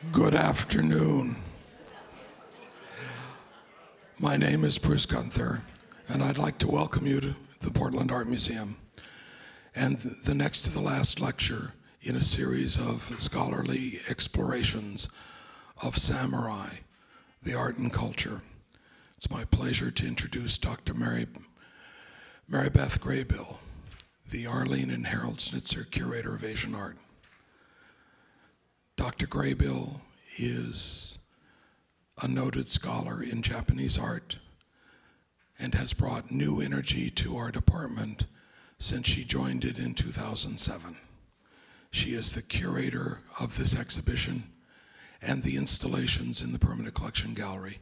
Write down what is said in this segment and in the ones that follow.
Good afternoon. My name is Bruce Gunther, and I'd like to welcome you to the Portland Art Museum and the next to the last lecture in a series of scholarly explorations of samurai, the art and culture. It's my pleasure to introduce Dr. Maribeth Graybill, the Arlene and Harold Schnitzer Curator of Asian Art. Dr. Graybill is a noted scholar in Japanese art and has brought new energy to our department since she joined it in 2007. She is the curator of this exhibition and the installations in the Permanent Collection Gallery,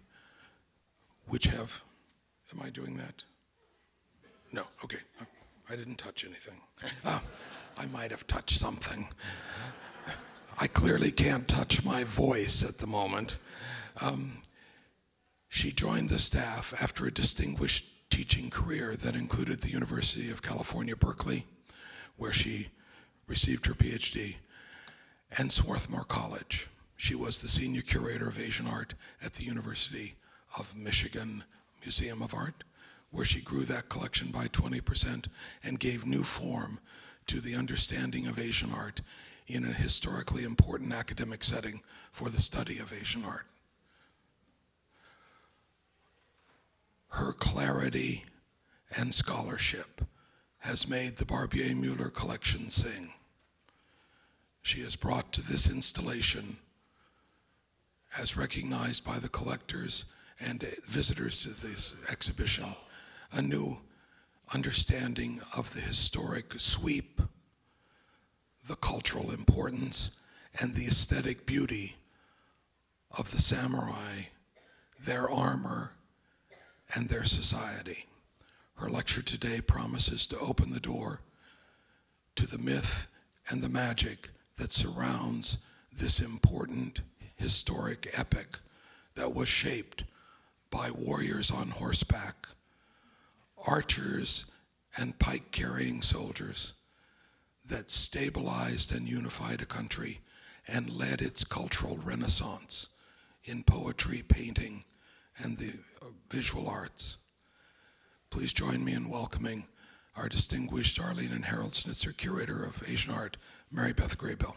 which have, am I doing that? No, okay, I didn't touch anything. I might have touched something. I clearly can't touch my voice at the moment. She joined the staff after a distinguished teaching career that included the University of California, Berkeley, where she received her Ph.D., and Swarthmore College. She was the senior curator of Asian art at the University of Michigan Museum of Art, where she grew that collection by 20% and gave new form to the understanding of Asian art in a historically important academic setting for the study of Asian art. Her clarity and scholarship has made the Barbier-Mueller collection sing. She has brought to this installation, as recognized by the collectors and visitors to this exhibition, a new understanding of the historic sweep, the cultural importance, and the aesthetic beauty of the samurai, their armor, and their society. Her lecture today promises to open the door to the myth and the magic that surrounds this important historic epic that was shaped by warriors on horseback, archers, and pike-carrying soldiers that stabilized and unified a country and led its cultural renaissance in poetry, painting, and the visual arts. Please join me in welcoming our distinguished Arlene and Harold Schnitzer Curator of Asian Art, Maribeth Graybill.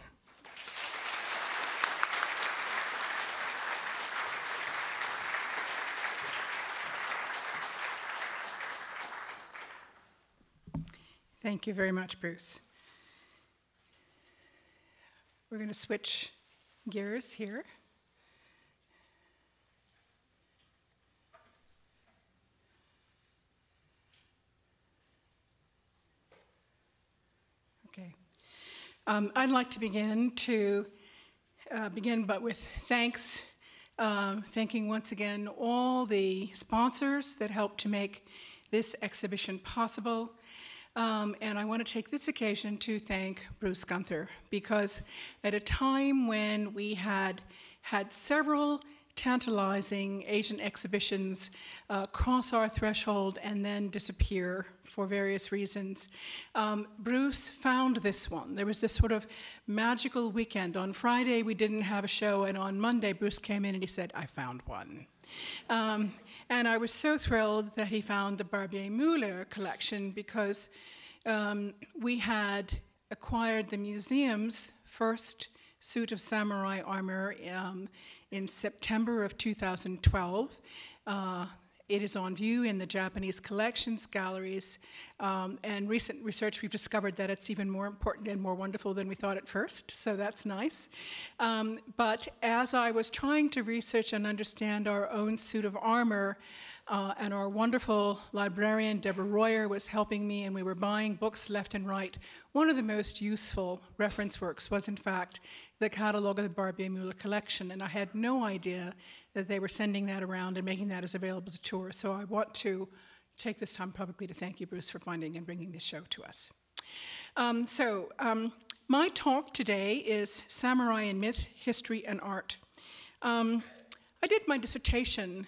Thank you very much, Bruce. We're going to switch gears here. Okay. I'd like to begin but with thanks, thanking once again all the sponsors that helped to make this exhibition possible. And I want to take this occasion to thank Bruce Gunther, because at a time when we had several tantalizing Asian exhibitions cross our threshold and then disappear for various reasons, Bruce found this one. There was this sort of magical weekend. On Friday, we didn't have a show, and on Monday, Bruce came in and he said, I found one. And I was so thrilled that he found the Barbier-Mueller collection, because we had acquired the museum's first suit of samurai armor in September of 2012. It is on view in the Japanese collections galleries, and recent research we've discovered that it's even more important and more wonderful than we thought at first, so that's nice. But as I was trying to research and understand our own suit of armor, and our wonderful librarian, Deborah Royer, was helping me, and we were buying books left and right, one of the most useful reference works was, in fact, the catalog of the Barbier-Mueller collection, and I had no idea that they were sending that around and making that as available as a tour. So I want to take this time publicly to thank you, Bruce, for finding and bringing this show to us. My talk today is Samurai in Myth, History, and Art. I did my dissertation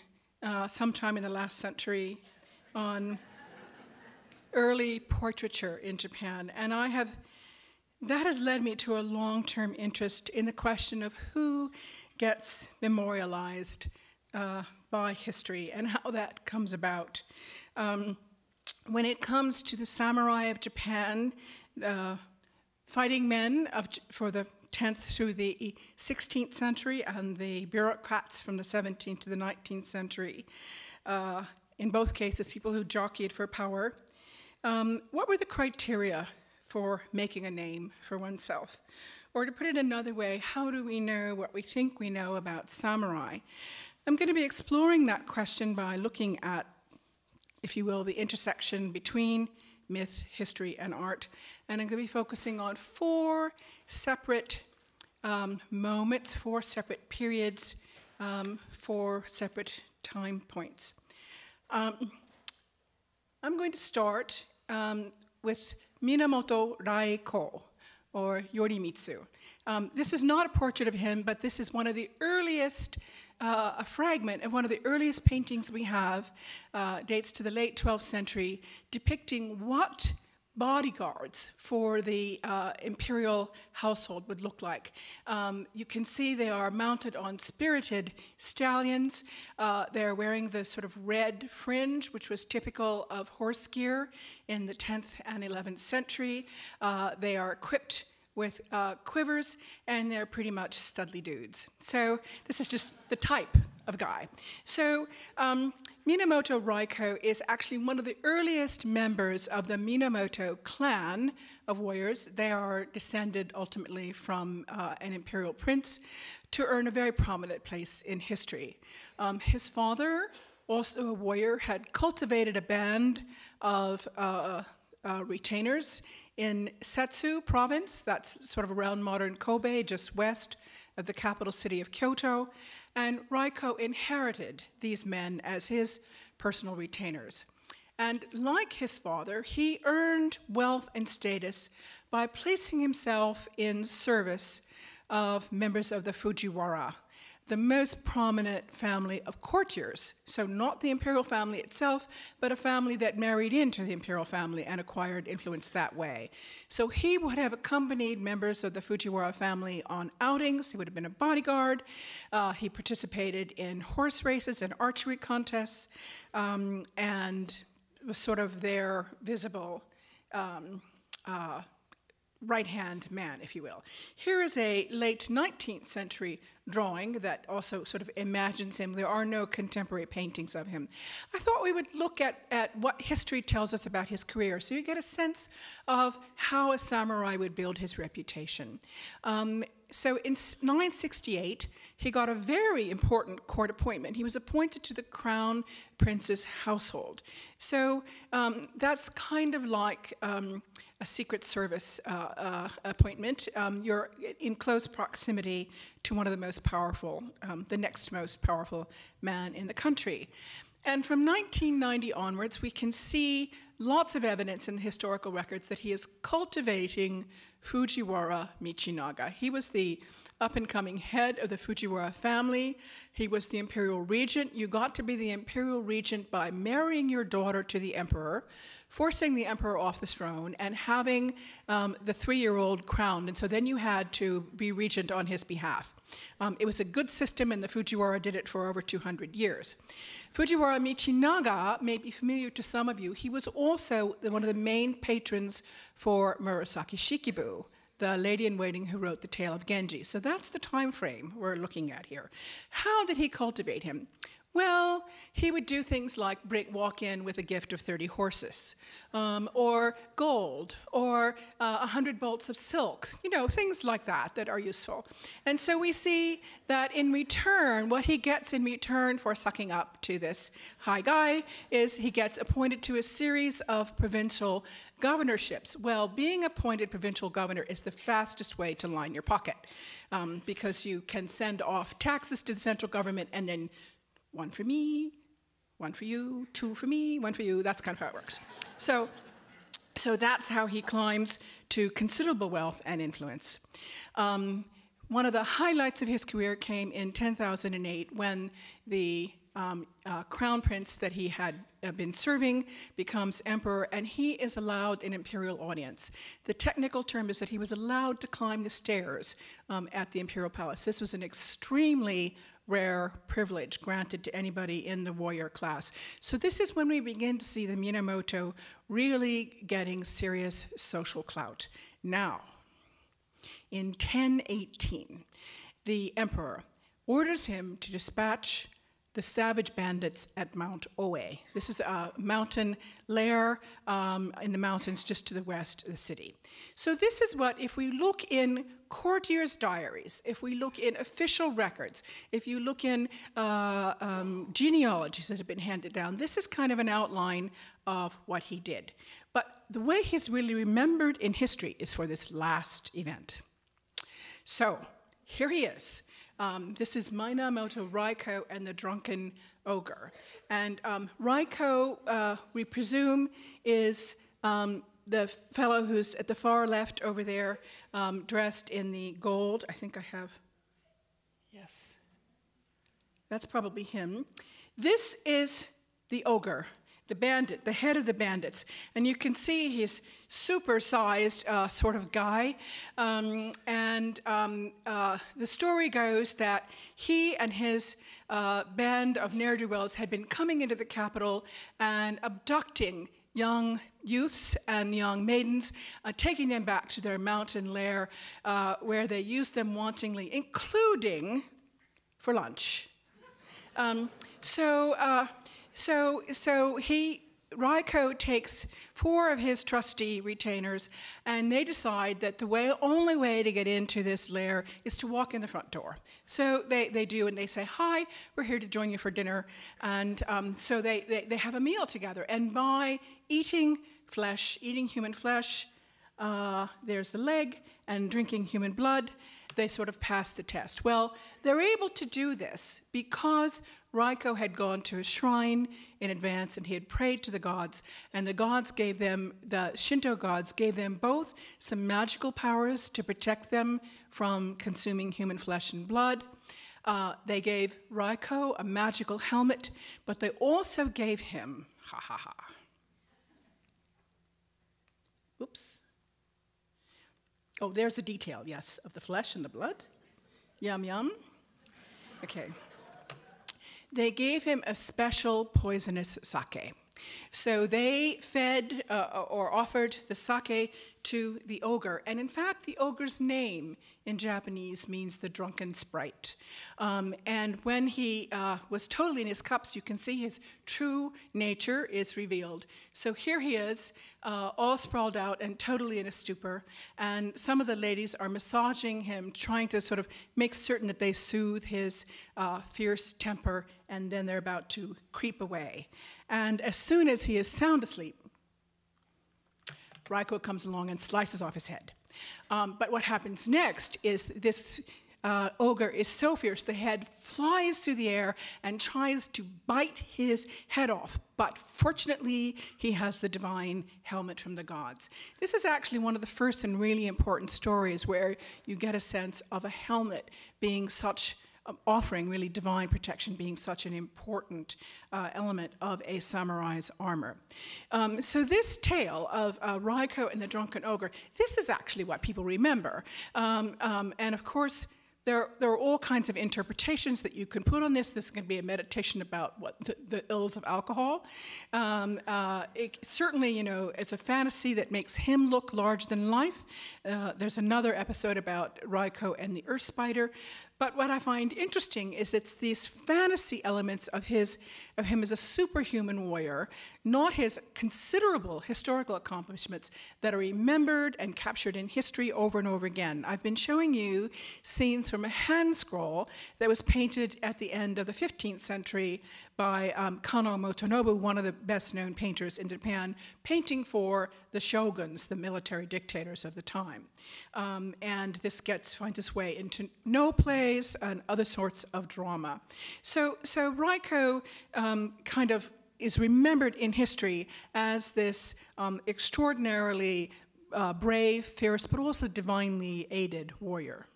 sometime in the last century on early portraiture in Japan, and that has led me to a long-term interest in the question of who gets memorialized by history and how that comes about. When it comes to the samurai of Japan, fighting men for the 10th through the 16th century and the bureaucrats from the 17th to the 19th century, in both cases, people who jockeyed for power, what were the criteria for making a name for oneself? Or to put it another way, how do we know what we think we know about samurai? I'm going to be exploring that question by looking at, if you will, the intersection between myth, history, and art. And I'm going to be focusing on 4 separate moments, 4 separate periods, 4 separate time points. I'm going to start with Minamoto Royko, or Yorimitsu. This is not a portrait of him, but this is one of the earliest, a fragment of one of the earliest paintings we have, dates to the late 12th century, depicting what bodyguards for the imperial household would look like. You can see they are mounted on spirited stallions. They're wearing the sort of red fringe, which was typical of horse gear in the 10th and 11th century. They are equipped with quivers, and they're pretty much studly dudes. So this is just the type of guy. So Minamoto Royko is actually one of the earliest members of the Minamoto clan of warriors. They are descended ultimately from an imperial prince to earn a very prominent place in history. His father, also a warrior, had cultivated a band of retainers in Setsu province, that's sort of around modern Kobe, just west of the capital city of Kyoto, and Royko inherited these men as his personal retainers. And like his father, he earned wealth and status by placing himself in service of members of the Fujiwara, the most prominent family of courtiers. So not the imperial family itself, but a family that married into the imperial family and acquired influence that way. So he would have accompanied members of the Fujiwara family on outings. He would have been a bodyguard. He participated in horse races and archery contests, and was sort of their visible right-hand man, if you will. Here is a late 19th century drawing that also sort of imagines him. There are no contemporary paintings of him. I thought we would look at what history tells us about his career, so you get a sense of how a samurai would build his reputation. So in 968, he got a very important court appointment. He was appointed to the crown prince's household. So that's kind of like a Secret Service appointment. You're in close proximity to one of the most powerful, the next most powerful man in the country. And from 1990 onwards, we can see lots of evidence in the historical records that he is cultivating Fujiwara Michinaga. He was the up-and-coming head of the Fujiwara family. He was the imperial regent. You got to be the imperial regent by marrying your daughter to the emperor, forcing the emperor off the throne, and having the 3-year-old crowned. And so then you had to be regent on his behalf. It was a good system, and the Fujiwara did it for over 200 years. Fujiwara Michinaga may be familiar to some of you. He was also one of the main patrons for Murasaki Shikibu, the lady-in-waiting who wrote the Tale of Genji. So that's the time frame we're looking at here. How did he cultivate him? Well, he would do things like walk in with a gift of 30 horses, or gold, or 100 bolts of silk, things like that that are useful. And so we see that in return, what he gets in return for sucking up to this high guy is he gets appointed to a series of provincial governorships. Well, being appointed provincial governor is the fastest way to line your pocket, because you can send off taxes to the central government and then 1 for me, 1 for you, 2 for me, 1 for you. That's kind of how it works. So that's how he climbs to considerable wealth and influence. One of the highlights of his career came in 10,008 when the crown prince that he had been serving becomes emperor, and he is allowed an imperial audience. The technical term is that he was allowed to climb the stairs at the imperial palace. This was an extremely rare privilege granted to anybody in the warrior class. So this is when we begin to see the Minamoto really getting serious social clout. Now, in 1018, the emperor orders him to dispatch the savage bandits at Mount Oe. This is a mountain lair in the mountains just to the west of the city. So this is what, if we look in courtiers' diaries, if we look in official records, if you look in genealogies that have been handed down, this is kind of an outline of what he did. But the way he's really remembered in history is for this last event. So here he is. This is Minamoto Royko and the Drunken Ogre. And Royko, we presume, is the fellow who's at the far left over there, dressed in the gold. I think I have, yes. That's probably him. This is the ogre, the bandit, the head of the bandits. And you can see he's super-sized sort of guy. The story goes that he and his band of ne'er-do-wells had been coming into the capital and abducting young youths and young maidens, taking them back to their mountain lair where they used them wantonly, including for lunch. Royko takes 4 of his trusty retainers, and they decide that the only way to get into this lair is to walk in the front door. So they do, and they say, "Hi, we're here to join you for dinner." And so they have a meal together. And by eating human flesh, there's the leg, and drinking human blood, they sort of pass the test. Well, they're able to do this because Royko had gone to a shrine in advance and he had prayed to the gods, and the Shinto gods gave them both some magical powers to protect them from consuming human flesh and blood. They gave Royko a magical helmet, but they also gave him, oops. Oh, there's a detail, yes, of the flesh and the blood. Yum, yum. Okay. They gave him a special poisonous sake. So they fed or offered the sake to the ogre. And in fact, the ogre's name in Japanese means the drunken sprite. And when he was totally in his cups, you can see his true nature is revealed. So here he is, all sprawled out and totally in a stupor. And some of the ladies are massaging him, trying to sort of make certain that they soothe his fierce temper, and then they're about to creep away. And as soon as he is sound asleep, Royko comes along and slices off his head. But what happens next is this ogre is so fierce, the head flies through the air and tries to bite his head off. But fortunately, he has the divine helmet from the gods. This is actually one of the first and really important stories where you get a sense of a helmet being such offering really divine protection, being such an important element of a samurai's armor. So this tale of Royko and the Drunken Ogre, this is actually what people remember. And of course, there are all kinds of interpretations that you can put on this. This can be a meditation about what the ills of alcohol. Certainly, it's a fantasy that makes him look larger than life. There's another episode about Royko and the Earth Spider. But what I find interesting is it's these fantasy elements of him as a superhuman warrior, not his considerable historical accomplishments, that are remembered and captured in history over and over again. I've been showing you scenes from a hand scroll that was painted at the end of the 15th century by Kano Motonobu, one of the best-known painters in Japan, painting for the shoguns, the military dictators of the time. And this finds its way into no plays and other sorts of drama. So Royko kind of is remembered in history as this extraordinarily brave, fierce, but also divinely aided warrior.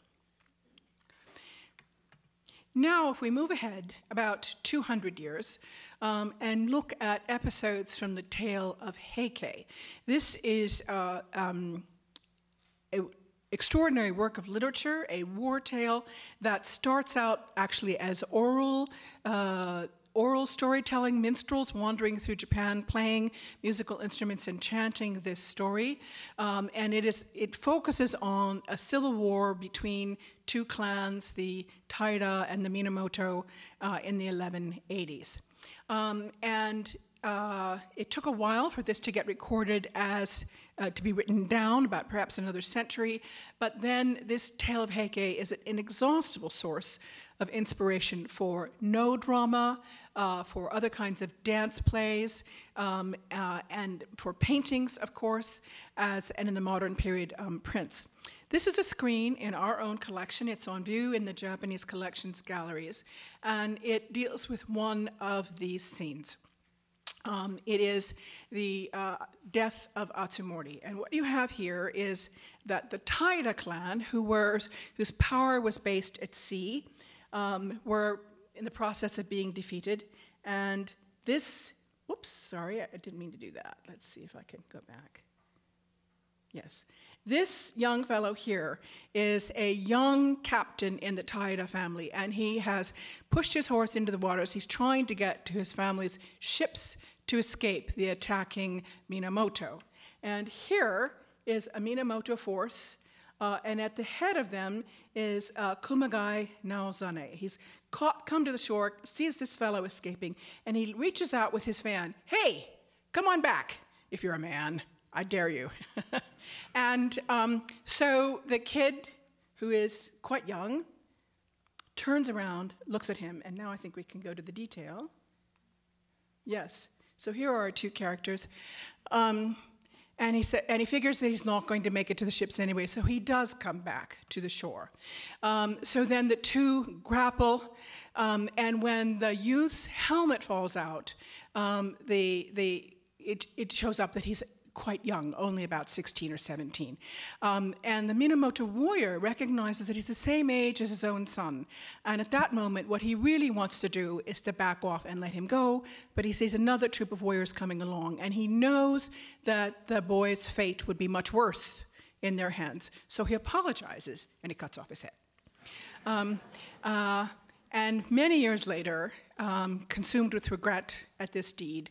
Now, if we move ahead about 200 years and look at episodes from the Tale of Heke, this is an extraordinary work of literature, a war tale that starts out actually as oral storytelling, minstrels wandering through Japan, playing musical instruments and chanting this story. And it focuses on a civil war between two clans, the Taira and the Minamoto, in the 1180s. It took a while for this to get recorded as to be written down, about perhaps another century, but then this Tale of Heke is an inexhaustible source of inspiration for no drama, for other kinds of dance plays, and for paintings, of course, and in the modern period, prints. This is a screen in our own collection. It's on view in the Japanese collections galleries, and it deals with one of these scenes. It is the death of Atsumori. And what you have here is that the Taira clan, whose power was based at sea, were in the process of being defeated. And this, whoops, sorry, I didn't mean to do that. Let's see if I can go back. Yes. This young fellow here is a young captain in the Taira family, and he has pushed his horse into the waters. He's trying to get to his family's ships to escape the attacking Minamoto. And here is a Minamoto force, and at the head of them is Kumagai Naozane. He's come to the shore, sees this fellow escaping, and he reaches out with his fan. Hey, come on back, if you're a man. I dare you. And so the kid, who is quite young, turns around, looks at him, and now I think we can go to the detail. Yes, so here are our two characters. And he figures that he's not going to make it to the ships anyway, so he does come back to the shore. So then the two grapple, and when the youth's helmet falls out, it shows up that he's quite young, only about 16 or 17. And the Minamoto warrior recognizes that he's the same age as his own son. And at that moment, what he really wants to do is to back off and let him go, but he sees another troop of warriors coming along, and he knows that the boy's fate would be much worse in their hands. So he apologizes, and he cuts off his head. And many years later, consumed with regret at this deed,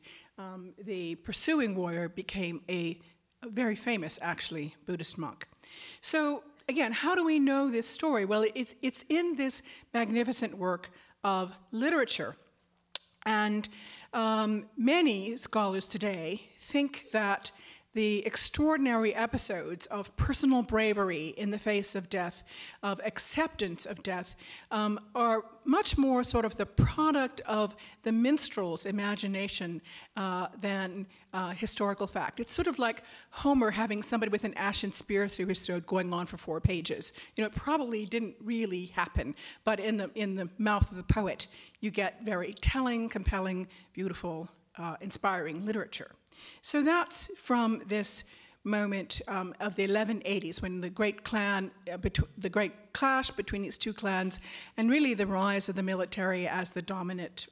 the pursuing warrior became a very famous, actually, Buddhist monk. So again, how do we know this story? Well, it's in this magnificent work of literature. And many scholars today think that the extraordinary episodes of personal bravery in the face of death, of acceptance of death, are much more sort of the product of the minstrel's imagination than historical fact. It's sort of like Homer having somebody with an ashen spear through his throat going on for 4 pages. You know, it probably didn't really happen, but in the mouth of the poet, you get very telling, compelling, beautiful, inspiring literature. So that's from this moment of the 1180s, when the great the great clash between these two clans, and really the rise of the military as the dominant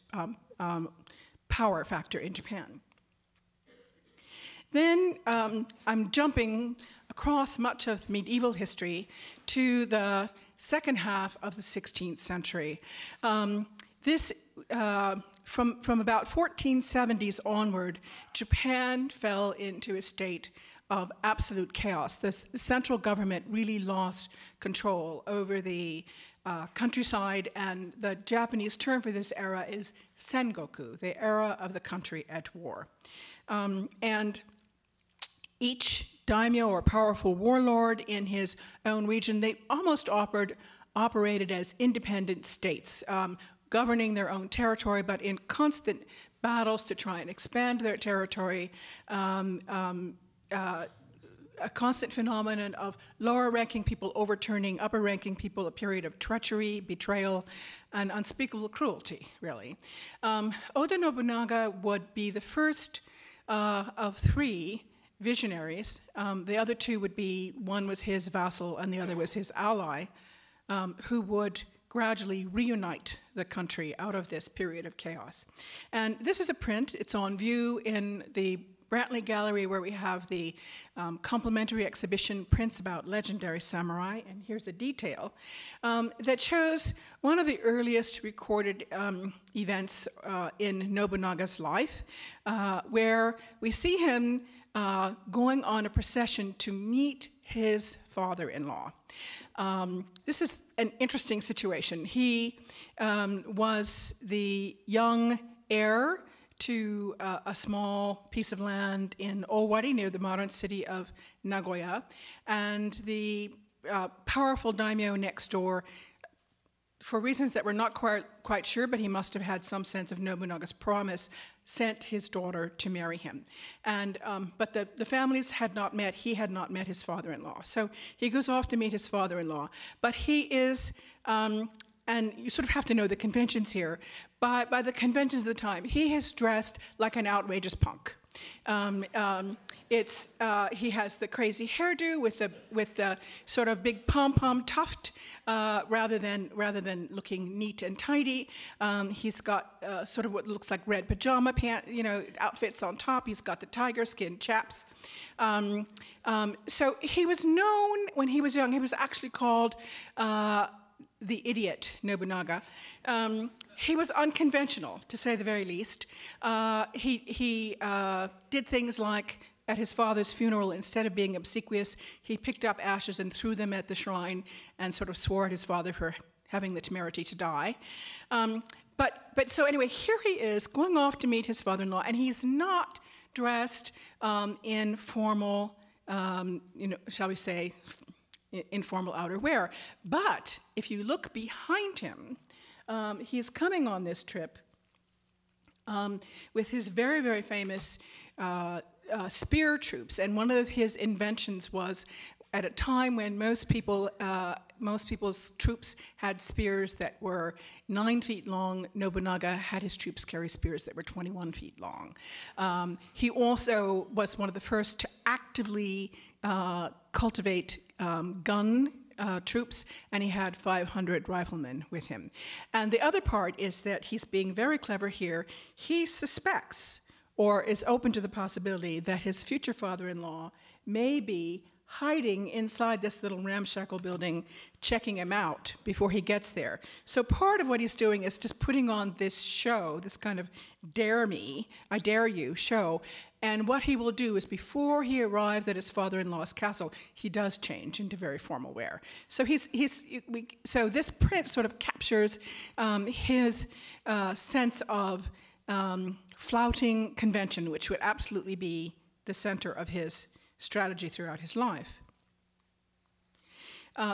power factor in Japan. Then I'm jumping across much of medieval history to the second half of the 16th century. From about 1470s onward, Japan fell into a state of absolute chaos. The central government really lost control over the countryside, and the Japanese term for this era is Sengoku, the era of the country at war. And each daimyo, or powerful warlord in his own region, they almost operated as independent states, governing their own territory, but in constant battles to try and expand their territory, a constant phenomenon of lower-ranking people overturning upper-ranking people, a period of treachery, betrayal, and unspeakable cruelty, really. Oda Nobunaga would be the first of 3 visionaries. The other 2 would be, one was his vassal and the other was his ally, who would gradually reunite the country out of this period of chaos. And this is a print. It's on view in the Brantley Gallery, where we have the complimentary exhibition prints about legendary samurai. And here's a detail that shows one of the earliest recorded events in Nobunaga's life, where we see him going on a procession to meet his father-in-law. This is an interesting situation. He was the young heir to a small piece of land in Owari near the modern city of Nagoya, and the powerful daimyo next door, for reasons that we're not quite sure, but he must have had some sense of Nobunaga's promise, sent his daughter to marry him. And, but the families had not met. He had not met his father-in-law. So he goes off to meet his father-in-law. But he is, and you sort of have to know the conventions here, by the conventions of the time, he is dressed like an outrageous punk. He has the crazy hairdo with the sort of big pom-pom tuft, rather than looking neat and tidy. He's got sort of what looks like red pajama outfits on top. He's got the tiger skin chaps. So he was known when he was young. He was actually called the idiot Nobunaga. He was unconventional, to say the very least. He did things like, at his father's funeral, instead of being obsequious, he picked up ashes and threw them at the shrine and sort of swore at his father for having the temerity to die. But so anyway, here he is going off to meet his father-in-law, and he's not dressed in formal, shall we say, informal outerwear. But if you look behind him, he's coming on this trip with his very, very famous spear troops, and one of his inventions was, at a time when most people's troops had spears that were 9 feet long, Nobunaga had his troops carry spears that were 21 feet long. He also was one of the first to actively cultivate gun troops, and he had 500 riflemen with him. And the other part is that he's being very clever here. He suspects, or is open to the possibility, that his future father-in-law may be hiding inside this little ramshackle building, checking him out before he gets there. So part of what he's doing is just putting on this show, this kind of dare me, I dare you show. And what he will do is, before he arrives at his father-in-law's castle, he does change into very formal wear. So so this print sort of captures his sense of flouting convention, which would absolutely be the center of his strategy throughout his life.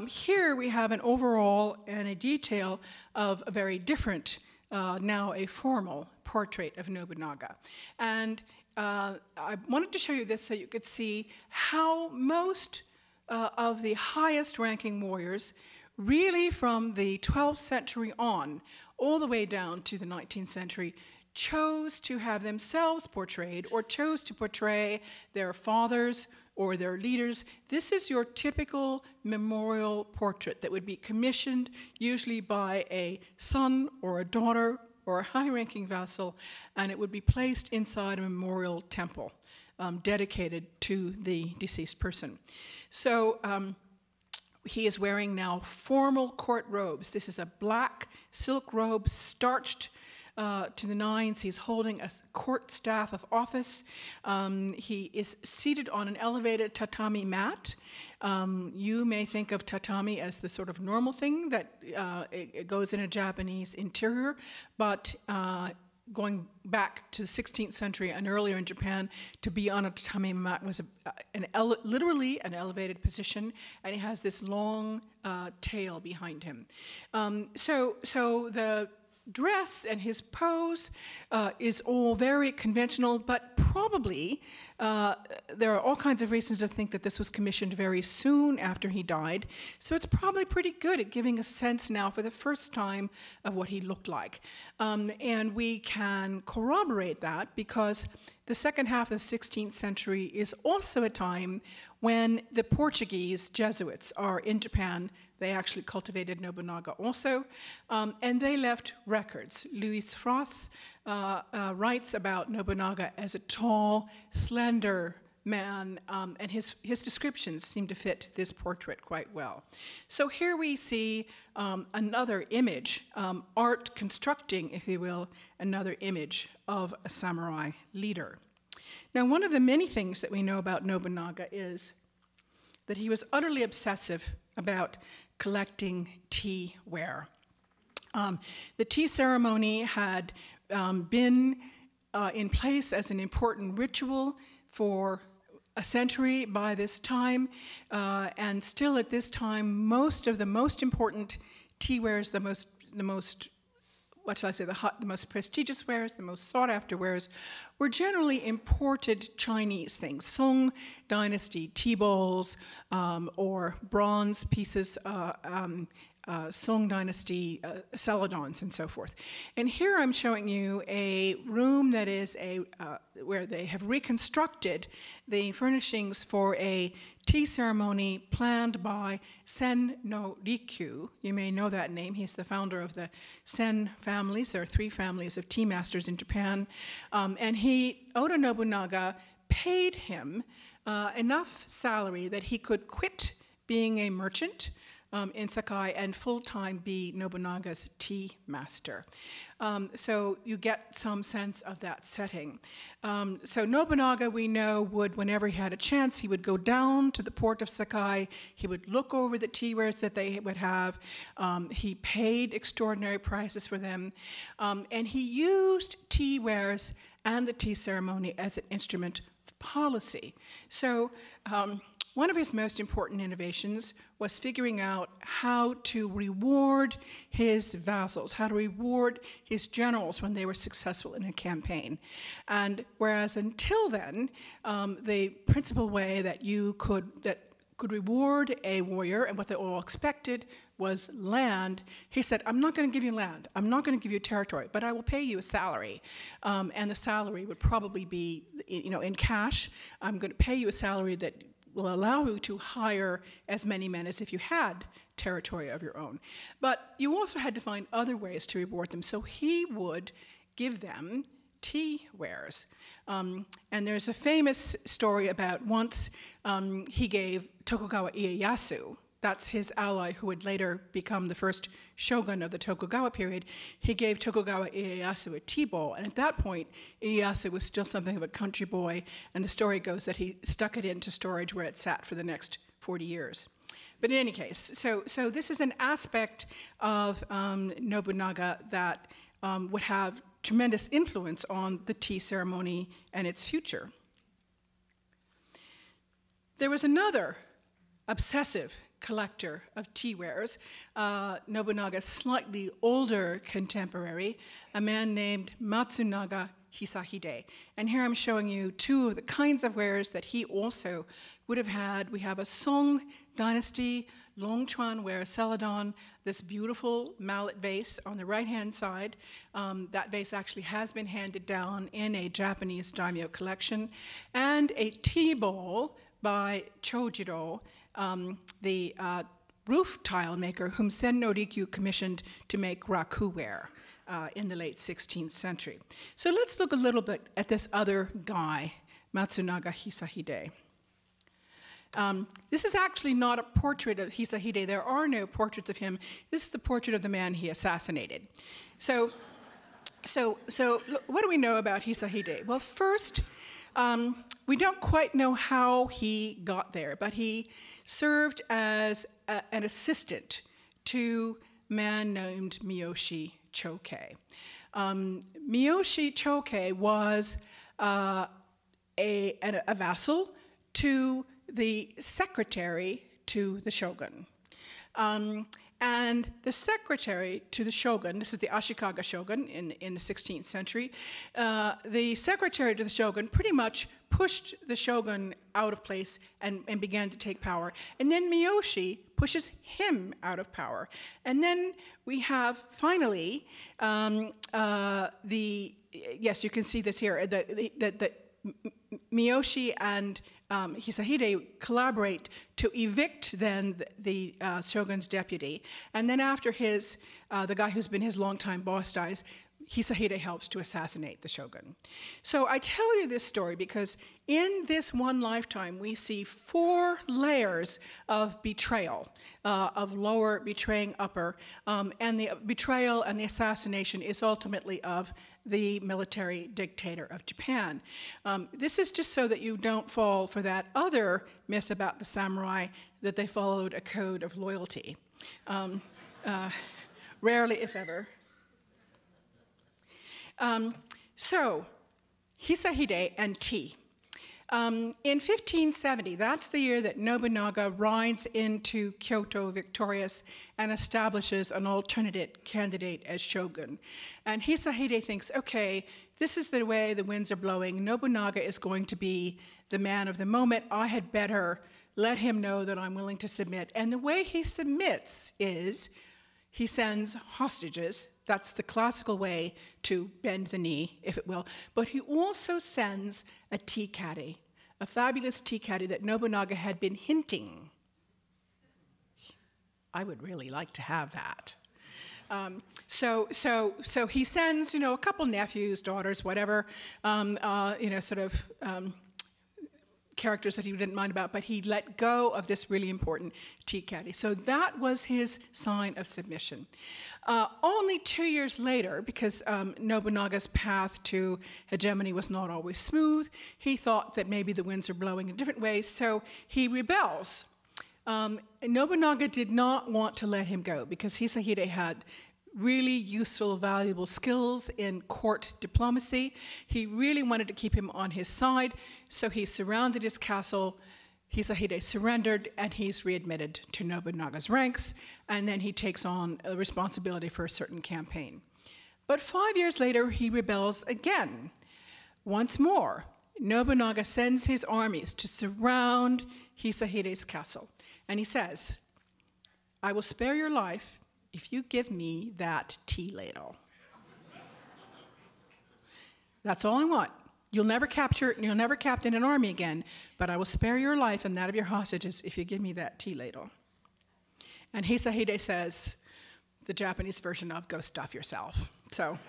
Here we have an overall and a detail of a very different, now a formal portrait of Nobunaga. And I wanted to show you this so you could see how most of the highest ranking warriors, really from the 12th century on, all the way down to the 19th century, chose to have themselves portrayed, or chose to portray their fathers or their leaders. This is your typical memorial portrait that would be commissioned usually by a son or a daughter or a high-ranking vassal, and it would be placed inside a memorial temple dedicated to the deceased person. So he is wearing now formal court robes. This is a black silk robe, starched to the nines. He's holding a court staff of office. He is seated on an elevated tatami mat. You may think of tatami as the sort of normal thing that it goes in a Japanese interior, but going back to the 16th century and earlier in Japan, to be on a tatami mat was literally an elevated position, and he has this long tail behind him. So the dress and his pose is all very conventional, but probably there are all kinds of reasons to think that this was commissioned very soon after he died. So it's probably pretty good at giving a sense now for the first time of what he looked like. And we can corroborate that because the second half of the 16th century is also a time When the Portuguese Jesuits are in Japan, they actually cultivated Nobunaga also, and they left records. Louis Frost writes about Nobunaga as a tall, slender man, and his descriptions seem to fit this portrait quite well. So here we see another image, art constructing, if you will, another image of a samurai leader. Now, one of the many things that we know about Nobunaga is that he was utterly obsessive about collecting tea ware. The tea ceremony had been in place as an important ritual for a century by this time, and still at this time, most of the most important tea wares, the most what shall I say, the most prestigious wares, the most sought-after wares, were generally imported Chinese things, Song Dynasty tea bowls, or bronze pieces, Song Dynasty celadons, and so forth. And here I'm showing you a room that is where they have reconstructed the furnishings for a tea ceremony planned by Sen no Rikyu. You may know that name. He's the founder of the Sen families. There are 3 families of tea masters in Japan. And Oda Nobunaga paid him enough salary that he could quit being a merchant in Sakai and full-time be Nobunaga's tea master. So you get some sense of that setting. So Nobunaga, we know, would, whenever he had a chance, he would go down to the port of Sakai, he would look over the tea wares that they would have, he paid extraordinary prices for them, and he used tea wares and the tea ceremony as an instrument of policy. So one of his most important innovations was figuring out how to reward his vassals, how to reward his generals when they were successful in a campaign. And whereas until then, the principal way that could reward a warrior, and what they all expected was land, he said, I'm not going to give you land, I'm not going to give you territory, but I will pay you a salary. And the salary would probably be, in cash. I'm going to pay you a salary that will allow you to hire as many men as if you had territory of your own. But you also had to find other ways to reward them. So he would give them tea wares. And there's a famous story about once he gave Tokugawa Ieyasu, that's his ally who would later become the first shogun of the Tokugawa period, he gave Tokugawa Ieyasu a tea bowl, and at that point, Ieyasu was still something of a country boy, and the story goes that he stuck it into storage where it sat for the next 40 years. But in any case, so this is an aspect of Nobunaga that would have tremendous influence on the tea ceremony and its future. There was another obsessive collector of tea wares, Nobunaga's slightly older contemporary, a man named Matsunagashisakide. And here I'm showing you 2 of the kinds of wares that he also would have had. We have a Song Dynasty Longchuan ware celadon, this beautiful mallet vase on the right-hand side. That vase actually has been handed down in a Japanese daimyo collection, and a tea bowl by Chojiro, the roof tile maker whom Sen no Rikyu commissioned to make raku ware in the late 16th century. So let's look a little bit at this other guy, Matsunagashisakide. This is actually not a portrait of Hisahide. There are no portraits of him. This is the portrait of the man he assassinated. So what do we know about Hisahide? Well, first, we don't quite know how he got there, but he served as an assistant to a man named Miyoshi Choake. Miyoshi Choake was a vassal to the secretary to the shogun. And the secretary to the shogun, this is the Ashikaga shogun in the 16th century, the secretary to the shogun pretty much pushed the shogun out of place and began to take power. And then Miyoshi pushes him out of power. And then we have finally yes, you can see this here, the Miyoshi and Hisahide collaborate to evict then the shogun's deputy. And then after the guy who's been his longtime boss dies, Hisahide helps to assassinate the shogun. So I tell you this story because in this one lifetime, we see 4 layers of betrayal, of lower betraying upper, and the betrayal and the assassination is ultimately of the military dictator of Japan. This is just so that you don't fall for that other myth about the samurai, that they followed a code of loyalty. Rarely, if ever. So, Hisahide and tea. In 1570, that's the year that Nobunaga rides into Kyoto victorious and establishes an alternate candidate as shogun. And Hisahide thinks, okay, this is the way the winds are blowing. Nobunaga is going to be the man of the moment. I had better let him know that I'm willing to submit. And the way he submits is he sends hostages. That's the classical way to bend the knee, if it will. But he also sends a tea caddy, a fabulous tea caddy that Nobunaga had been hinting. I would really like to have that. So he sends, a couple nephews, daughters, whatever, characters that he didn't mind about, but he let go of this really important tea caddy. So that was his sign of submission. Only 2 years later, because Nobunaga's path to hegemony was not always smooth, he thought that maybe the winds are blowing in different ways, so he rebels. Nobunaga did not want to let him go because Hisahide had really useful, valuable skills in court diplomacy. He really wanted to keep him on his side, so he surrounded his castle. Hisahide surrendered, and he's readmitted to Nobunaga's ranks, and then he takes on a responsibility for a certain campaign. But 5 years later, he rebels again. Once more, Nobunaga sends his armies to surround Hisahide's castle, and he says, "I will spare your life if you give me that tea ladle. That's all I want. You'll never captain an army again, but I will spare your life and that of your hostages if you give me that tea ladle." And Hisahide says, the Japanese version of "go stuff yourself." So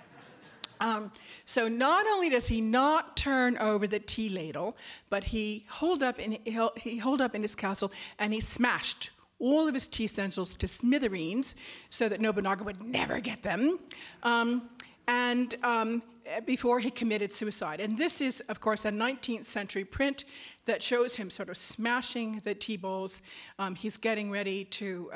not only does he not turn over the tea ladle, but he holed up in his castle and he smashed all of his tea essentials to smithereens so that Nobunaga would never get them, before he committed suicide. And this is, of course, a 19th century print that shows him sort of smashing the tea bowls. He's getting ready to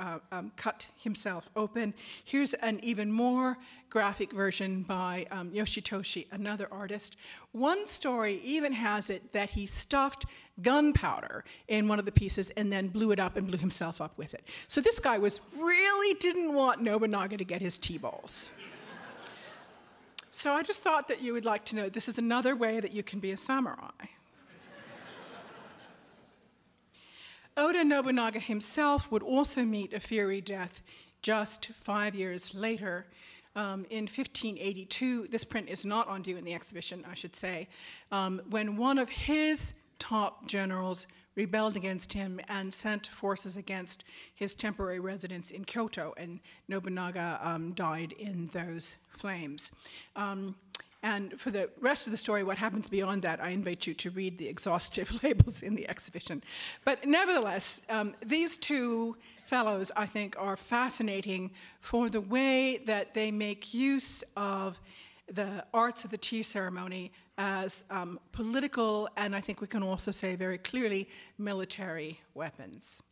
cut himself open. Here's an even more graphic version by Yoshitoshi, another artist. One story even has it that he stuffed gunpowder in one of the pieces and then blew it up and blew himself up with it. So this guy really didn't want Nobunaga to get his tea bowls. So I just thought that you would like to know this is another way that you can be a samurai. Oda Nobunaga himself would also meet a fiery death just 5 years later. In 1582, this print is not on view in the exhibition, I should say, when one of his top generals rebelled against him and sent forces against his temporary residence in Kyoto, and Nobunaga died in those flames. And for the rest of the story, what happens beyond that, I invite you to read the exhaustive labels in the exhibition. But nevertheless, these two fellows, I think, are fascinating for the way that they make use of the arts of the tea ceremony as political, and I think we can also say very clearly, military weapons.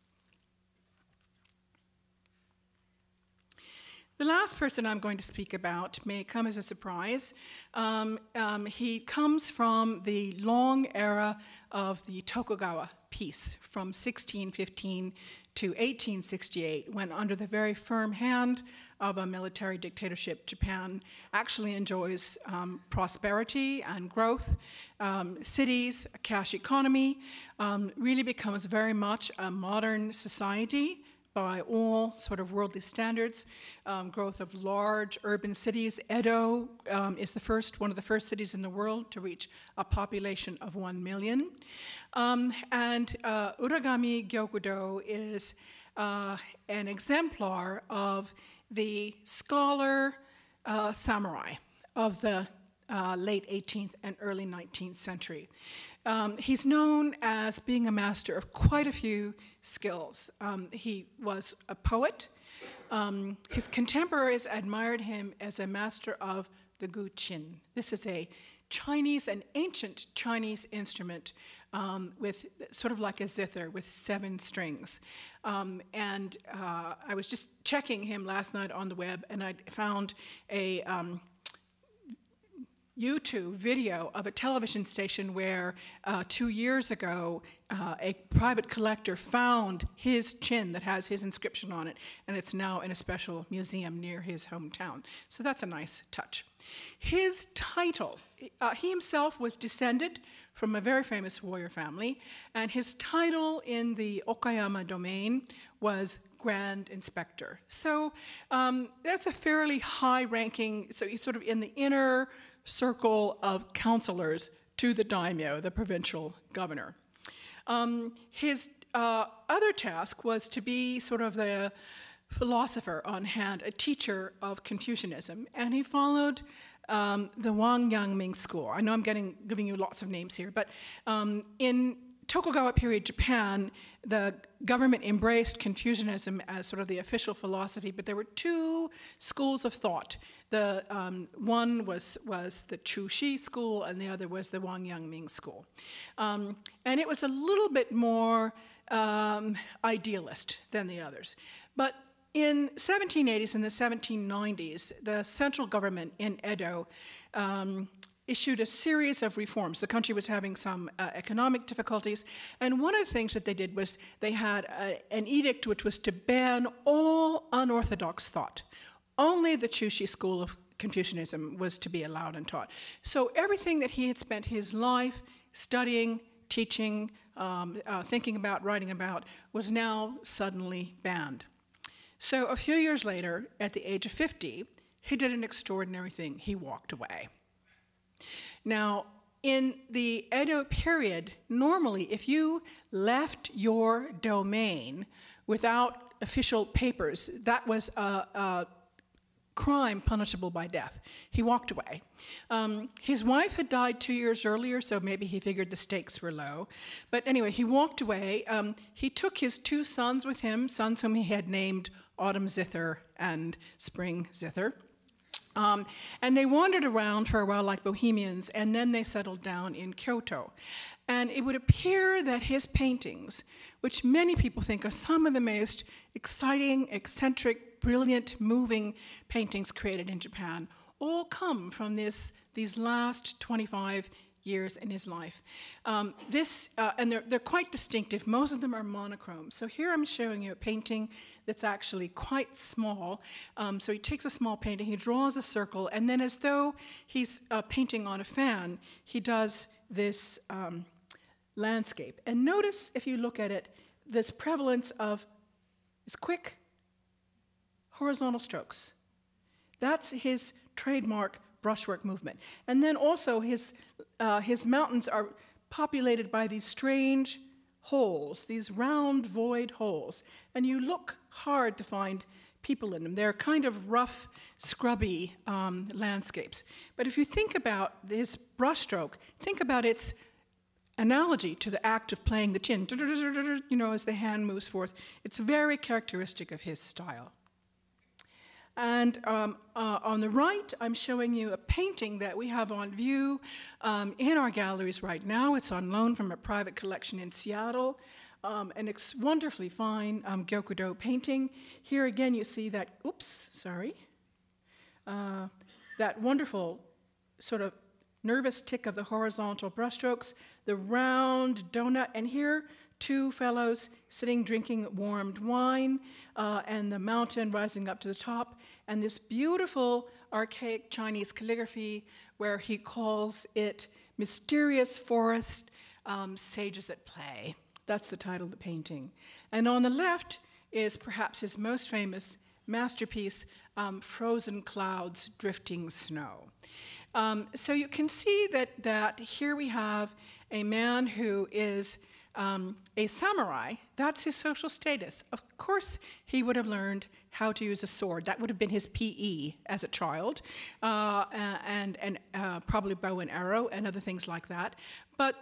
The last person I'm going to speak about may come as a surprise. He comes from the long era of the Tokugawa peace from 1615 to 1868, when under the very firm hand of a military dictatorship, Japan actually enjoys prosperity and growth. Cities, a cash economy, really becomes very much a modern society, by all sort of worldly standards, growth of large urban cities. Edo is one of the first cities in the world to reach a population of 1 million. And Origami Galgadot is an exemplar of the scholar samurai of the late 18th and early 19th century. He's known as being a master of quite a few skills. He was a poet. His contemporaries admired him as a master of the guqin. This is an ancient Chinese instrument with sort of like a zither with 7 strings. And I was just checking him last night on the web, and I found a YouTube video of a television station where 2 years ago a private collector found his chin that has his inscription on it, and it's now in a special museum near his hometown. So that's a nice touch. His title, he himself was descended from a very famous warrior family, and his title in the Okayama domain was Grand Inspector. So that's a fairly high ranking, so he's sort of in the inner circle of counselors to the daimyo, the provincial governor. His other task was to be sort of the philosopher on hand, a teacher of Confucianism, and he followed the Wang Yangming school. I know I'm giving you lots of names here, but in Tokugawa period Japan, the government embraced Confucianism as sort of the official philosophy, but there were 2 schools of thought. The one was the Chushi school, and the other was the Wang Yangming school. And it was a little bit more idealist than the others. But in 1780s and the 1790s, the central government in Edo issued a series of reforms. The country was having some economic difficulties, and one of the things that they did was they had an edict which was to ban all unorthodox thought. Only the Chushi school of Confucianism was to be allowed and taught. So everything that he had spent his life studying, teaching, thinking about, writing about, was now suddenly banned. So a few years later, at the age of 50, he did an extraordinary thing. He walked away. Now, in the Edo period, normally, if you left your domain without official papers, that was a crime punishable by death. He walked away. His wife had died 2 years earlier, so maybe he figured the stakes were low. But anyway, he walked away. He took his 2 sons with him, sons whom he had named Autumn Zither and Spring Zither. And they wandered around for a while like bohemians, and then they settled down in Kyoto. And it would appear that his paintings, which many people think are some of the most exciting, eccentric, brilliant, moving paintings created in Japan, all come from these last 25 years in his life. And they're quite distinctive. Most of them are monochrome. So here I'm showing you a painting that's actually quite small. So he takes a small painting, he draws a circle, and then as though he's painting on a fan, he does this landscape. And notice, if you look at it, this prevalence of these quick horizontal strokes. That's his trademark brushwork movement. And then also his mountains are populated by these strange holes, these round void holes. And you look hard to find people in them. They're kind of rough, scrubby landscapes. But if you think about this brushstroke, think about its analogy to the act of playing the chin, you know, as the hand moves forth. It's very characteristic of his style. And on the right, I'm showing you a painting that we have on view in our galleries right now. It's on loan from a private collection in Seattle. And it's wonderfully fine Yoku Doe painting. Here again, you see that, that wonderful sort of nervous tick of the horizontal brushstrokes, the round donut, and here 2 fellows sitting drinking warmed wine, and the mountain rising up to the top, and this beautiful archaic Chinese calligraphy where he calls it Mysterious Forest, Sages at Play. That's the title of the painting. And on the left, is perhaps his most famous masterpiece, Frozen Clouds, Drifting Snow. So you can see that here we have a man who is a samurai. That's his social status. Of course, he would have learned how to use a sword. That would have been his PE as a child, and probably bow and arrow and other things like that. But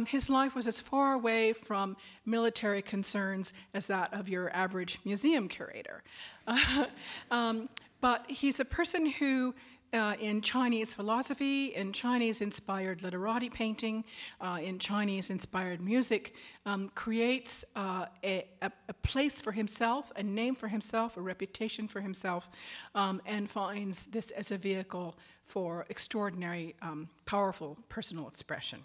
his life was as far away from military concerns as that of your average museum curator. But he's a person who, in Chinese philosophy, in Chinese-inspired literati painting, in Chinese-inspired music, creates a place for himself, a name for himself, a reputation for himself, and finds this as a vehicle for extraordinary, powerful personal expression.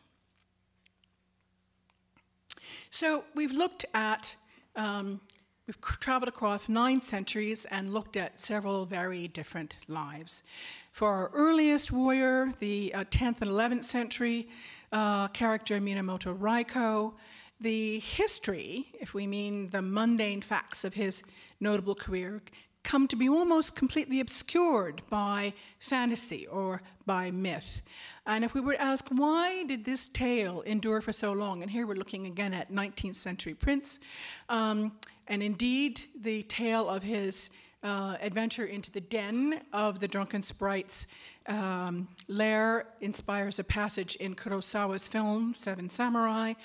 So we've looked at, we've traveled across 9 centuries and looked at several very different lives. For our earliest warrior, the 10th and 11th century character Minamoto Royko, the history, if we mean the mundane facts of his notable career, come to be almost completely obscured by fantasy or by myth. And if we were to ask, why did this tale endure for so long? And here we're looking again at 19th century prints. And indeed, the tale of his adventure into the den of the drunken sprites lair inspires a passage in Kurosawa's film, Seven Samurai.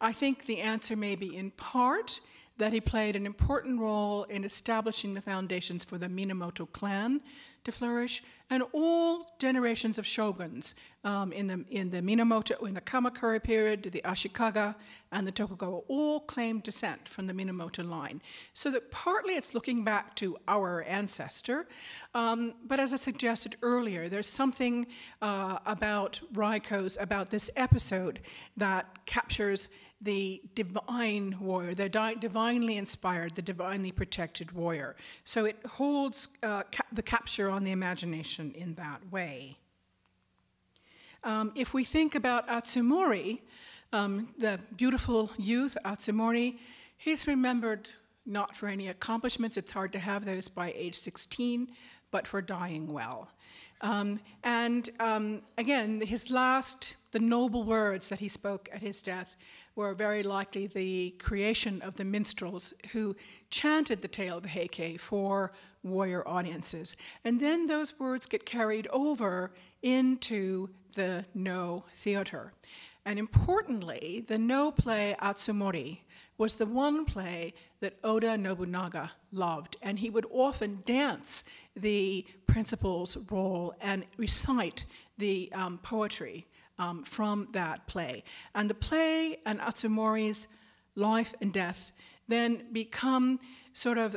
I think the answer may be in part that he played an important role in establishing the foundations for the Minamoto clan to flourish, and all generations of shoguns in the Minamoto, in the Kamakura period, the Ashikaga, and the Tokugawa all claimed descent from the Minamoto line. So that partly it's looking back to our ancestor, but as I suggested earlier, there's something about Royko's, about this episode that captures the divine warrior, the divinely inspired, the divinely protected warrior. So it holds the capture on the imagination in that way. If we think about Atsumori, the beautiful youth Atsumori, he's remembered not for any accomplishments, it's hard to have those by age 16, but for dying well. Again, his last, the noble words that he spoke at his death were very likely the creation of the minstrels who chanted the Tale of Heke for warrior audiences. And then those words get carried over into the No theater. And importantly, the No play Atsumori was the one play that Oda Nobunaga loved, and he would often dance the principal's role and recite the poetry from that play. And the play and Atsumori's life and death then become sort of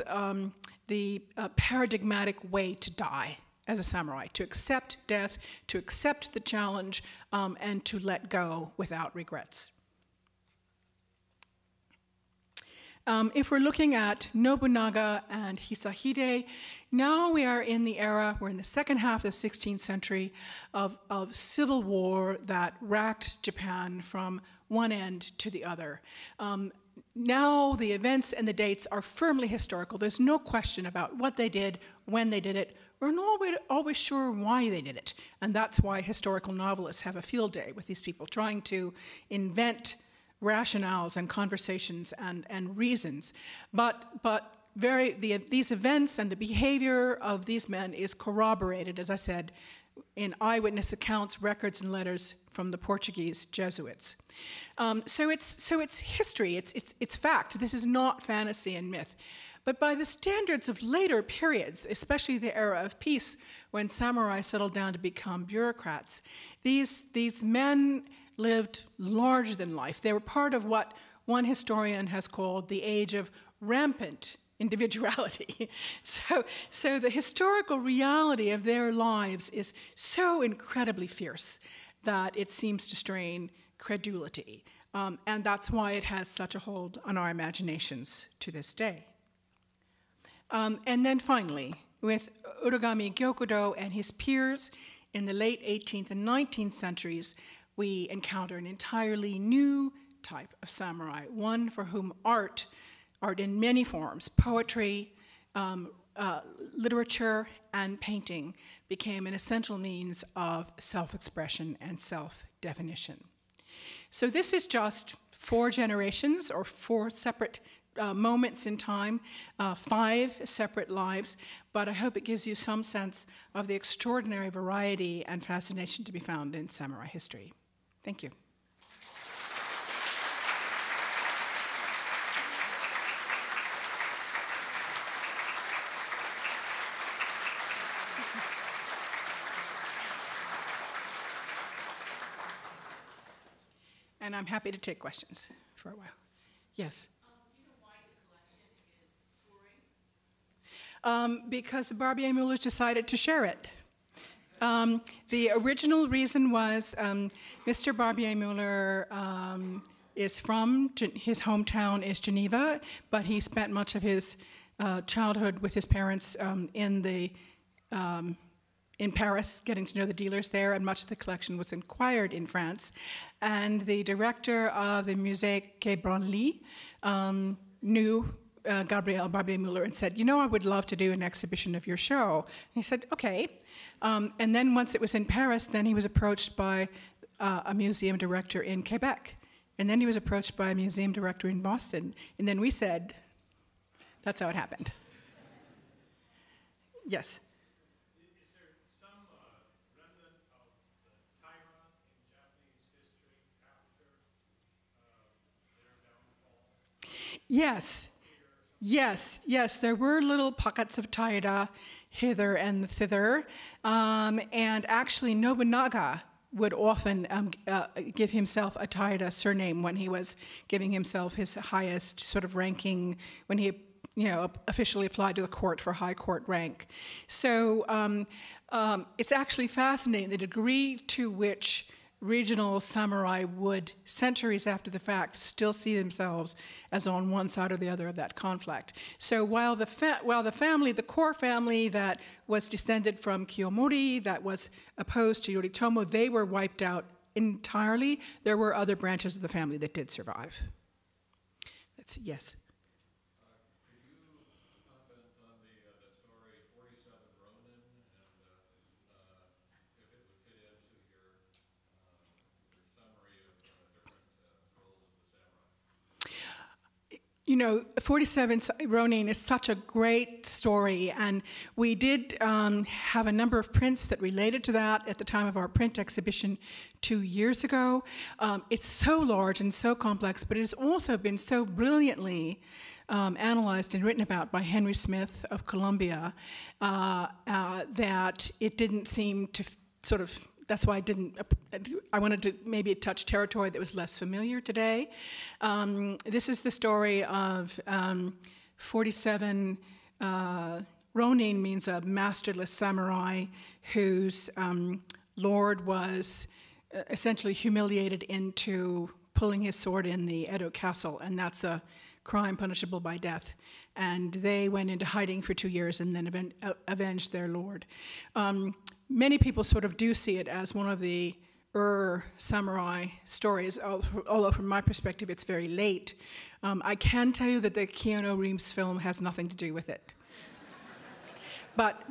the paradigmatic way to die as a samurai, to accept death, to accept the challenge, and to let go without regrets. If we're looking at Nobunaga and Hisahide, now we are in the era, we're in the second half of the 16th century of civil war that racked Japan from one end to the other. Now the events and the dates are firmly historical. There's no question about what they did, when they did it. We're not always sure why they did it. And that's why historical novelists have a field day with these people, trying to invent rationales and conversations and reasons. But these events and the behavior of these men is corroborated, as I said, in eyewitness accounts, records, and letters from the Portuguese Jesuits. So it's history, it's fact. This is not fantasy and myth. But by the standards of later periods, especially the era of peace, when samurai settled down to become bureaucrats, these men lived larger than life. They were part of what one historian has called the age of rampant individuality. So the historical reality of their lives is so incredibly fierce that it seems to strain credulity. And that's why it has such a hold on our imaginations to this day. And then finally, with Origami Galgadot and his peers in the late 18th and 19th centuries, we encounter an entirely new type of samurai, one for whom art art in many forms, poetry, literature, and painting became an essential means of self-expression and self-definition. So this is just 4 generations or 4 separate moments in time, 5 separate lives, but I hope it gives you some sense of the extraordinary variety and fascination to be found in samurai history. Thank you. And I'm happy to take questions for a while. Yes? Do you know why the collection is touring? Because the Barbier-Muellers decided to share it. The original reason was Mr. Barbier-Mueller is from, his hometown is Geneva, but he spent much of his childhood with his parents in Paris, getting to know the dealers there, and much of the collection was acquired in France. And the director of the Musée Quai Branly knew Gabriel Barbier-Mueller and said, you know, I would love to do an exhibition of your show. And he said, okay. And then once it was in Paris, then he was approached by a museum director in Quebec. And then he was approached by a museum director in Boston. And then we said, that's how it happened. Yes? Yes, there were little pockets of taira hither and thither, and actually Nobunaga would often give himself a taira surname when he was giving himself his highest sort of ranking, when he officially applied to the court for high court rank. So it's actually fascinating the degree to which regional samurai would, centuries after the fact, still see themselves as on one side or the other of that conflict. So while the family, the core family that was descended from Kiyomori, that was opposed to Yoritomo, they were wiped out entirely. There were other branches of the family that did survive. Yes. Could you comment on the story 47 Ronin, and if it would fit into your summary of different roles of the samurai? You know, 47 Ronin is such a great story, and we did have a number of prints that related to that at the time of our print exhibition 2 years ago. It's so large and so complex, but it has also been so brilliantly analyzed and written about by Henry Smith of Columbia that it didn't seem to sort of, that's why I wanted to maybe touch territory that was less familiar today. This is the story of 47 Ronin means a masterless samurai whose lord was essentially humiliated into pulling his sword in the Edo castle, and that's a crime punishable by death. And they went into hiding for 2 years and then avenged their lord. Many people sort of do see it as one of the samurai stories, although from my perspective it's very late. I can tell you that the Keanu Reeves film has nothing to do with it. But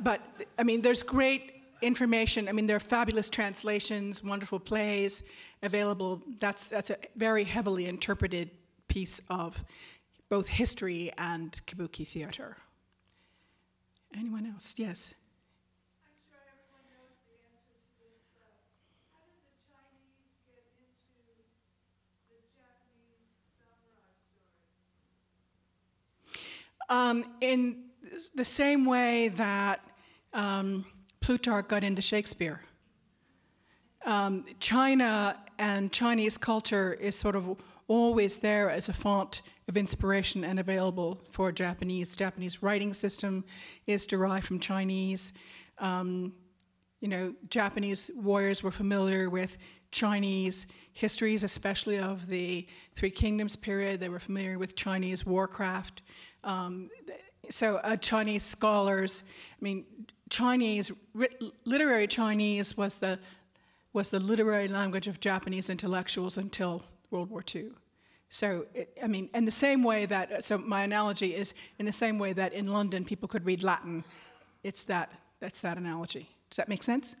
I mean, there's great information. I mean, there are fabulous translations, wonderful plays available. That's a very heavily interpreted piece of both history and kabuki theater. Anyone else? Yes. I'm sure everyone knows the answer to this, but how did the Chinese get into the Japanese samurai story? In the same way that Plutarch got into Shakespeare. China and Chinese culture is sort of always there as a font of inspiration and available for Japanese. Japanese writing system is derived from Chinese. Japanese warriors were familiar with Chinese histories, especially of the Three Kingdoms period. They were familiar with Chinese warcraft. Chinese scholars, literary Chinese was the literary language of Japanese intellectuals until World War II. So, I mean, in the same way that, so my analogy is, in the same way that in London people could read Latin, that's that analogy. Does that make sense?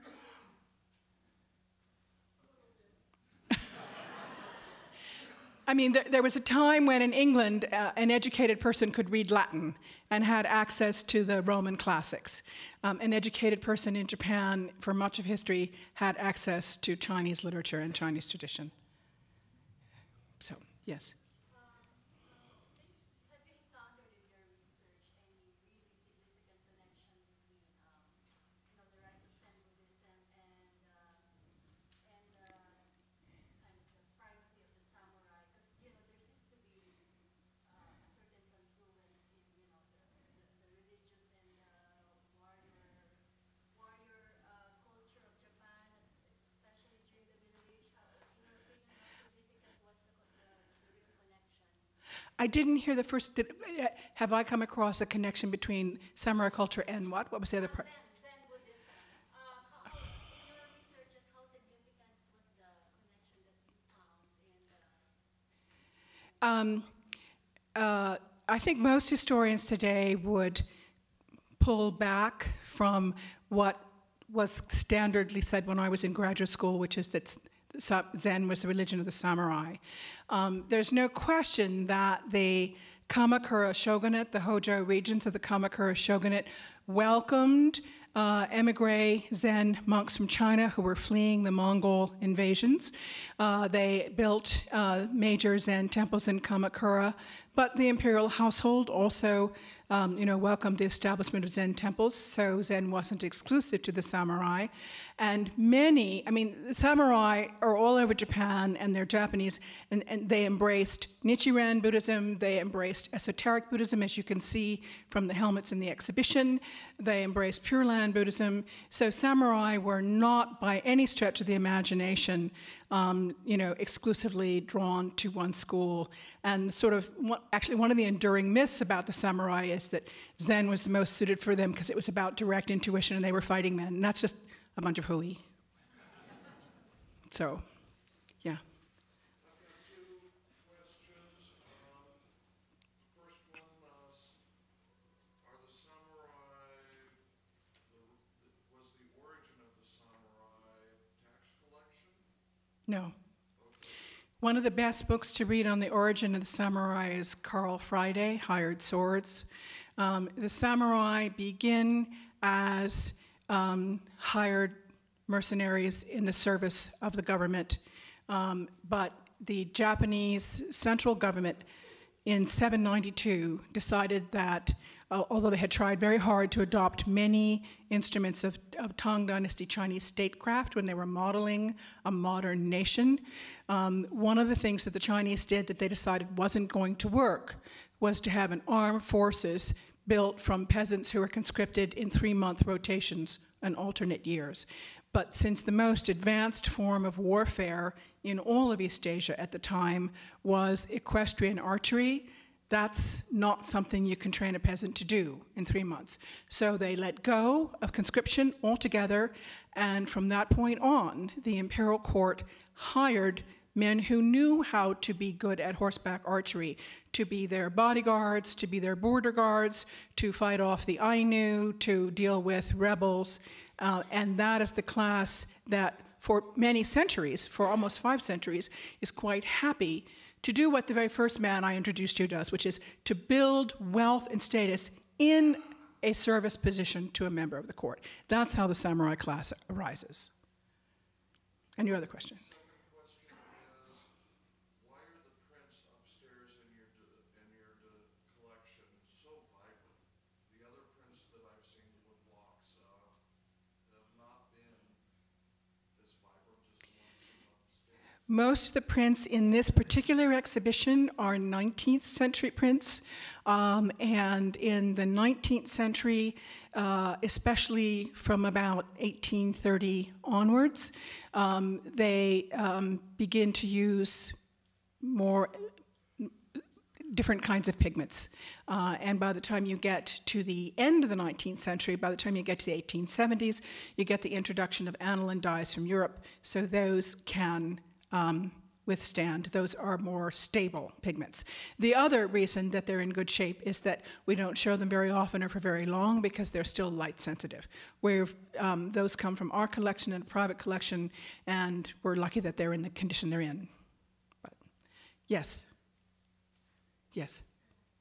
I mean, there was a time when in England, an educated person could read Latin and had access to the Roman classics. An educated person in Japan, for much of history, had access to Chinese literature and Chinese tradition. So, yes. Have you encountered in your research any really significant connection between, the rise of Zen Buddhism and kind of the primacy of the samurai? Because there seems to be a certain confluence in the religious and warrior culture of Japan, especially during the Middle Age. In your opinion, how significant was the real connection? I didn't hear the first, have I come across a connection between samurai culture and what? What was the other part? Zen Buddhism. In your researches, how significant was the connection that you found in I think most historians today would pull back from what was standardly said when I was in graduate school, which is that Zen was the religion of the samurai. There's no question that the Kamakura shogunate, the Hojo regions of the Kamakura shogunate, welcomed emigre Zen monks from China who were fleeing the Mongol invasions. They built major Zen temples in Kamakura, but the imperial household also welcomed the establishment of Zen temples, so Zen wasn't exclusive to the samurai. And many, the samurai are all over Japan, and they're Japanese, and they embraced Nichiren Buddhism, they embraced esoteric Buddhism, as you can see from the helmets in the exhibition. They embraced Pure Land Buddhism. So samurai were not by any stretch of the imagination, exclusively drawn to one school. And actually one of the enduring myths about the samurai is that Zen was the most suited for them because it was about direct intuition and they were fighting men. And that's just a bunch of hooey. So, yeah. I've got two questions. The first one are the samurai, was the origin of the samurai tax collection? No. One of the best books to read on the origin of the samurai is Carl Friday, Hired Swords. The samurai begin as hired mercenaries in the service of the government, but the Japanese central government in 792 decided that although they had tried very hard to adopt many instruments of Tang Dynasty Chinese statecraft when they were modeling a modern nation, one of the things that the Chinese did that they decided wasn't going to work was to have an armed forces built from peasants who were conscripted in 3-month rotations and alternate years. But since the most advanced form of warfare in all of East Asia at the time was equestrian archery, that's not something you can train a peasant to do in 3 months. So they let go of conscription altogether, and from that point on, the imperial court hired men who knew how to be good at horseback archery, to be their bodyguards, to be their border guards, to fight off the Ainu, to deal with rebels, and that is the class that for many centuries, for almost 5 centuries, is quite happy to do what the very first man I introduced you does, which is to build wealth and status in a service position to a member of the court. That's how the samurai class arises. And your other question? Second question is, why are the prints upstairs in your collection so vibrant? The other prints that I've seen with blocks have not been as vibrant as the ones upstairs. Most of the prints in this particular exhibition are 19th century prints, and in the 19th century, especially from about 1830 onwards, they begin to use more different kinds of pigments. And by the time you get to the end of the 19th century, by the time you get to the 1870s, you get the introduction of aniline dyes from Europe, so those can withstand. Those are more stable pigments. The other reason that they're in good shape is that we don't show them very often or for very long because they're still light sensitive. Those come from our collection and a private collection, and we're lucky that they're in the condition they're in. But yes. Yes.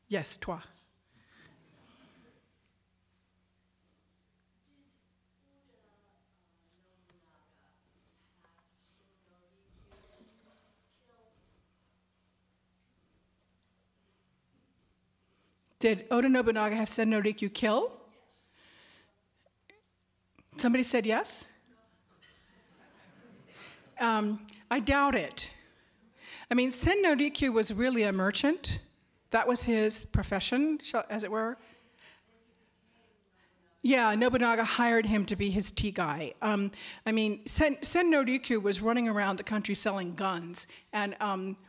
Yes, toi. Did Oda Nobunaga have Sen no Rikyu kill? Somebody said yes? I doubt it. I mean, Sen no Rikyu was really a merchant. That was his profession, as it were. Yeah, Nobunaga hired him to be his tea guy. I mean, Sen no Rikyu was running around the country selling guns, and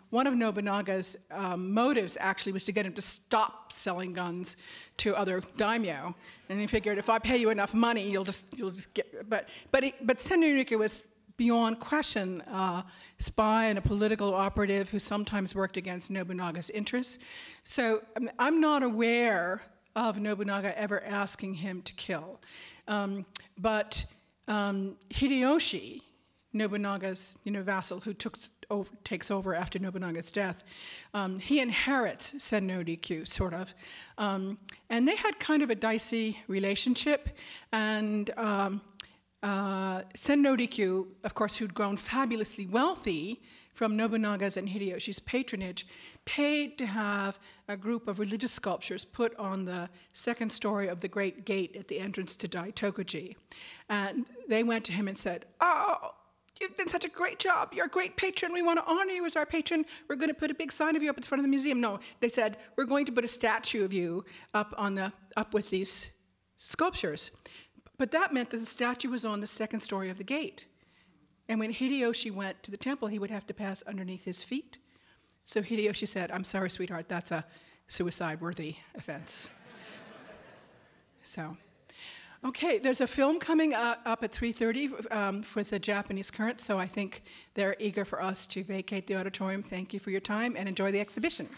one of Nobunaga's motives actually was to get him to stop selling guns to other daimyo. And he figured, if I pay you enough money, you'll just get. But Sen no Rikyu was beyond question a spy and a political operative who sometimes worked against Nobunaga's interests. So I'm not aware of Nobunaga ever asking him to kill. But Hideyoshi, Nobunaga's vassal who takes over after Nobunaga's death, he inherits Sen no Rikyu, sort of. And they had kind of a dicey relationship. And Sen no Rikyu, of course, who'd grown fabulously wealthy from Nobunaga's and Hideyoshi's patronage, paid to have a group of religious sculptures put on the second story of the great gate at the entrance to Daitokuji. And they went to him and said, "Oh, you've done such a great job. You're a great patron. We want to honor you as our patron. We're going to put a big sign of you up at the front of the museum." No, they said, "We're going to put a statue of you up with these sculptures." But that meant that the statue was on the second story of the gate. And when Hideyoshi went to the temple, he would have to pass underneath his feet. So Hideyoshi said, "I'm sorry, sweetheart, that's a suicide-worthy offense." So, okay, there's a film coming up at 3:30 for the Japanese Current, so I think they're eager for us to vacate the auditorium. Thank you for your time, and enjoy the exhibition.